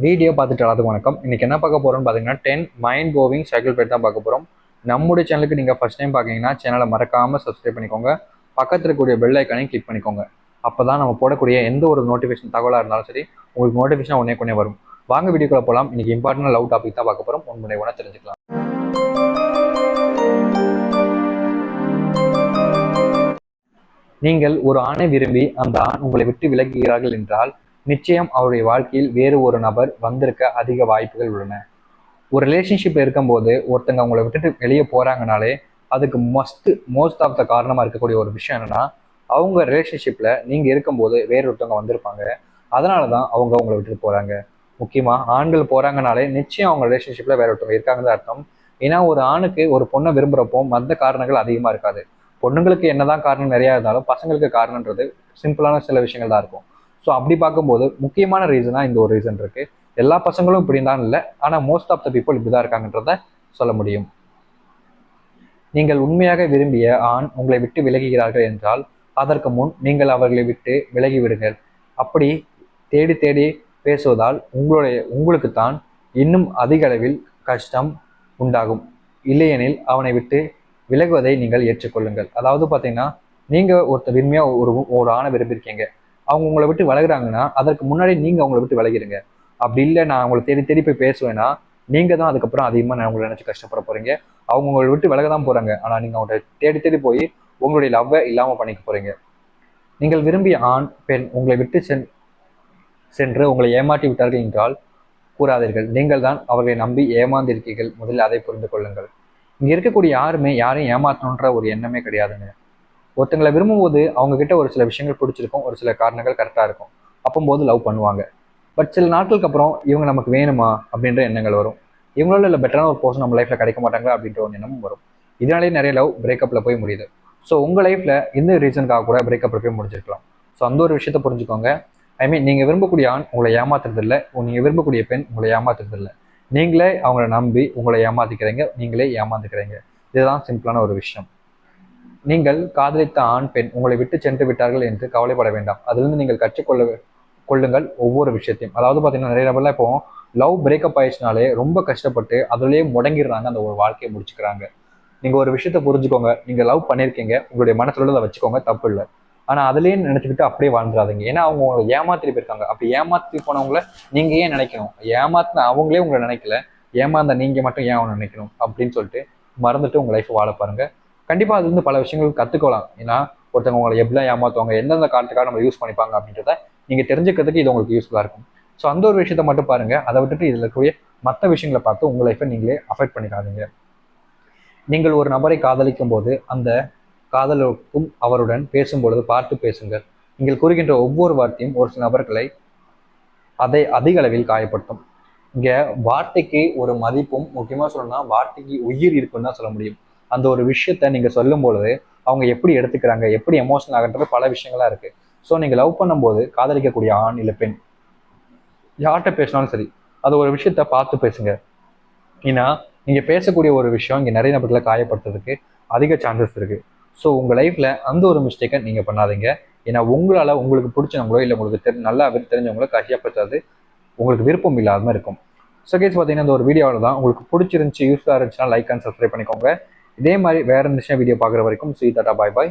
Video பார்த்துட்டு எல்லாத்துக்கும் வணக்கம். இன்னைக்கு என்ன பார்க்க போறோம்னு பார்த்தீங்கன்னா 10 மைண்ட் கோவிங் சைக்கிள் பேட் தான் பார்க்க போகிறோம். நம்முடைய சேனலுக்கு நீங்கள் ஃபர்ஸ்ட் டைம் பார்க்கீங்கன்னா சேனலை மறக்காமல் சப்ஸ்கிரைப் பண்ணிக்கோங்க. பக்கத்தில் இருக்கக்கூடிய பெல் ஐக்கானையும் கிளிக் பண்ணிக்கோங்க. அப்போ தான் நம்ம போடக்கூடிய எந்த ஒரு நோட்டிஃபிகேஷன் தகவலாக இருந்தாலும் சரி உங்களுக்கு நோட்டிஃபிகேஷன் உடனே வரும். வாங்க வீடியோக்குள்ள போகலாம். இன்னைக்கு இம்பார்ட்டன்ட் லவ் டாபிக் தான் பார்க்க போகிறோம். முன்னே ஒன்றா தெரிஞ்சுக்கலாம். நீங்கள் ஒரு ஆணை விரும்பி அந்த ஆண் உங்களை விட்டு விலகுகிறார்கள் என்றால் நிச்சயம் அவருடைய வாழ்க்கையில் வேறு ஒரு நபர் வந்திருக்க அதிக வாய்ப்புகள் உள்ளன. ஒரு ரிலேஷன்ஷிப்ல இருக்கும்போது ஒருத்தங்க அவங்கள விட்டுட்டு வெளியே போறாங்கனாலே அதுக்கு மோஸ்ட் ஆஃப் த காரணமா இருக்கக்கூடிய ஒரு விஷயம் என்னன்னா, அவங்க ரிலேஷன்ஷிப்ல நீங்க இருக்கும்போது வேற ஒருத்தவங்க வந்திருப்பாங்க. அதனாலதான் அவங்க அவங்கள விட்டுட்டு போறாங்க. முக்கியமா ஆண்கள் போறாங்கனாலே நிச்சயம் அவங்க ரிலேஷன்ஷிப்ல வேற ஒருத்தவங்க இருக்காங்கன்னு அர்த்தம். ஏன்னா ஒரு ஆணுக்கு ஒரு பொண்ணை விரும்புறப்போ மற்ற காரணங்கள் அதிகமா இருக்காது. பொண்ணுங்களுக்கு என்னதான் காரணம் நிறைய இருந்தாலும் பசங்களுக்கு காரணம்ன்றது சிம்பிளான சில விஷயங்கள் தான் இருக்கும். ஸோ அப்படி பார்க்கும்போது முக்கியமான ரீசனா இந்த ஒரு ரீசன் இருக்கு. எல்லா பசங்களும் இப்படி தான் இல்லை, ஆனால் மோஸ்ட் ஆஃப் த பீப்புள் இப்படிதான் இருக்காங்கன்றத சொல்ல முடியும். நீங்கள் உண்மையாக விரும்பிய ஆண் உங்களை விட்டு விலகுகிறார்கள் என்றால் அதற்கு முன் நீங்கள் அவர்களை விட்டு விலகி விடுங்கள். அப்படி தேடி தேடி பேசுவதால் உங்களுக்குத்தான் இன்னும் அதிக அளவில் கஷ்டம் உண்டாகும். இல்லையெனில் அவனை விட்டு விலகுவதை நீங்கள் ஏற்றுக்கொள்ளுங்கள். அதாவது பார்த்தீங்கன்னா, நீங்க ஒருத்தர் விரும்பியா ஒரு ஆணை விரும்பியிருக்கீங்க, அவங்க உங்களை விட்டு விலகுறாங்கன்னா அதற்கு முன்னாடி நீங்க அவங்களை விட்டு விலகிடுங்க. அப்படி இல்லை நான் அவங்களை தேடி தேடி போய் பேசுவேன்னா நீங்க தான் அதுக்கப்புறம் அதிகமாக நான் உங்களை நினைச்சு கஷ்டப்பட போறீங்க. அவங்க உங்களை விட்டு விலக தான் போறாங்க, ஆனா நீங்க அவங்களை தேடி தேடி போய் உங்களுடைய லவ்வை இல்லாம பண்ணிக்க போறீங்க. நீங்கள் விரும்பிய ஆண் பெண் உங்களை விட்டு சென்று உங்களை ஏமாற்றி விட்டார்கள் என்றால் கூறாதீர்கள். நீங்கள் தான் அவர்களை நம்பி ஏமாந்திருக்கீர்கள். முதலில் அதை புரிந்து கொள்ளுங்கள். இங்க இருக்கக்கூடிய யாருமே யாரையும் ஏமாற்றணுன்ற ஒரு எண்ணமே கிடையாதுங்க. ஒருத்தங்களை விரும்பும்போது அவங்க கிட்ட ஒரு சில விஷயங்கள் பிடிச்சிருக்கும், ஒரு சில காரணங்கள் கரெக்டாக இருக்கும். அப்போது லவ் பண்ணுவாங்க. பட் சில நாட்களுக்கு அப்புறம் இவங்க நமக்கு வேணுமா அப்படின்ற எண்ணங்கள் வரும். இவங்களோட இல்லை பெட்டரான ஒரு பர்சன் நம்ம லைஃப்ல கிடைக்க மாட்டாங்க அப்படின்ற ஒரு எண்ணமும் வரும். இதனாலேயே நிறைய லவ் பிரேக்கப்ல போய் முடியுது. ஸோ உங்க லைஃப்ல இந்த ரீசனுக்காக கூட பிரேக்கப்ல போய் முடிஞ்சிருக்கலாம். ஸோ அந்த ஒரு விஷயத்த புரிஞ்சுக்கோங்க. ஐ மீன், நீங்க விரும்பக்கூடிய ஆண் உங்களை ஏமாத்துறது இல்லை, நீங்க விரும்பக்கூடிய பெண் உங்களை ஏமாத்துறது இல்லை. நீங்களே அவங்கள நம்பி உங்களை ஏமாத்திக்கிறீங்க, நீங்களே ஏமாந்துக்கிறீங்க. இதுதான் சிம்பிளான ஒரு விஷயம். நீங்கள் காதலித்த ஆண் பெண் உங்களை விட்டு சென்று விட்டார்கள் என்று கவலைப்பட வேண்டாம். அதிலிருந்து நீங்கள் கொள்ளுங்கள் ஒவ்வொரு விஷயத்தையும். அதாவது பார்த்தீங்கன்னா, நிறைய நபர்லாம் இப்போ லவ் பிரேக்கப் ஆயிடுச்சுனாலே ரொம்ப கஷ்டப்பட்டு அதுலேயே முடங்கிடுறாங்க, அந்த ஒரு வாழ்க்கையை முடிச்சுக்கிறாங்க. நீங்கள் ஒரு விஷயத்த புரிஞ்சுக்கோங்க. நீங்கள் லவ் பண்ணியிருக்கீங்க, உங்களுடைய மனசுல அதை வச்சுக்கோங்க, தப்பு இல்லை. ஆனால் அதுலேயே நினச்சிக்கிட்டு அப்படியே வாழ்ந்துடாதீங்க. ஏன்னா அவங்க உங்களை ஏமாத்திட்டு போயிருக்காங்க. அப்படி ஏமாத்தி போனவங்கள நீங்கள் ஏன் நினைக்கணும்? ஏமாத்தின அவங்களே உங்களை நினைக்கல, ஏமாந்த நீங்கள் மட்டும் ஏன் அவங்க நினைக்கணும் அப்படின்னு சொல்லிட்டு மறந்துட்டு உங்கள் லைஃப் வாழ பாருங்க. கண்டிப்பாக அது வந்து பல விஷயங்கள் கற்றுக்கலாம். ஏன்னா ஒருத்தவங்க உங்களை எப்படிலாம் ஏமாற்றுவாங்க, எந்தெந்த காரணத்துக்காக நம்ம யூஸ் பண்ணிப்பாங்க அப்படின்றத நீங்கள் தெரிஞ்சுக்கிறதுக்கு இது உங்களுக்கு யூஸ்ஃபுல்லாக இருக்கும். ஸோ அந்த ஒரு விஷயத்த மட்டும் பாருங்கள். அதை விட்டுட்டு இதில் இருக்கக்கூடிய மற்ற விஷயங்களை பார்த்து உங்கள் லைஃப்பை நீங்களே அஃபெக்ட் பண்ணிக்காதீங்க. நீங்கள் ஒரு நபரை காதலிக்கும் போது அந்த காதலுக்கும் அவருடன் பேசும்பொழுது பார்த்து பேசுங்கள். நீங்கள் கூறுகின்ற ஒவ்வொரு வார்த்தையும் ஒரு சில நபர்களை அதை அதிக அளவில் காயப்படுத்தும். இங்க வார்த்தைக்கு ஒரு மதிப்பும், முக்கியமா சொல்லணும்னா வார்த்தைக்கு உயிர் இருக்குன்னு தான் சொல்ல முடியும். அந்த ஒரு விஷயத்த நீங்க சொல்லும் பொழுது அவங்க எப்படி எடுத்துக்கிறாங்க, எப்படி எமோஷனல் ஆகின்றது பல விஷயங்களா இருக்கு. ஸோ நீங்க லவ் பண்ணும்போது காதலிக்கக்கூடிய ஆண் இல்லை பெண் யார்கிட்ட பேசினாலும் சரி, அது ஒரு விஷயத்த பார்த்து பேசுங்க. ஏன்னா நீங்க பேசக்கூடிய ஒரு விஷயம் இங்க நிறைய நபர்களை காயப்படுத்துறதுக்கு அதிக சான்சஸ் இருக்கு. ஸோ உங்க லைஃப்ல அந்த ஒரு மிஸ்டேக்கை நீங்க பண்ணாதீங்க. ஏன்னா உங்களால உங்களுக்கு பிடிச்சவங்களோ இல்லை உங்களுக்கு நல்லா தெரிஞ்சவங்களோ கஷ்டப்படுத்தாது, உங்களுக்கு விருப்பம் இல்லாம இருக்கும். ஸோ கேஸ் பார்த்தீங்கன்னா, இந்த ஒரு வீடியோவில் தான் உங்களுக்கு பிடிச்சிருந்துச்சு, யூஸ்ஃபுல்லாக இருந்துச்சுன்னா லைக் அண்ட் சப்ஸ்கிரைப் பண்ணிக்கோங்க. இதே மாதிரி வேற விஷயம் வீடியோ பார்க்குற வரைக்கும் சீ டாடா, பாய் பாய்.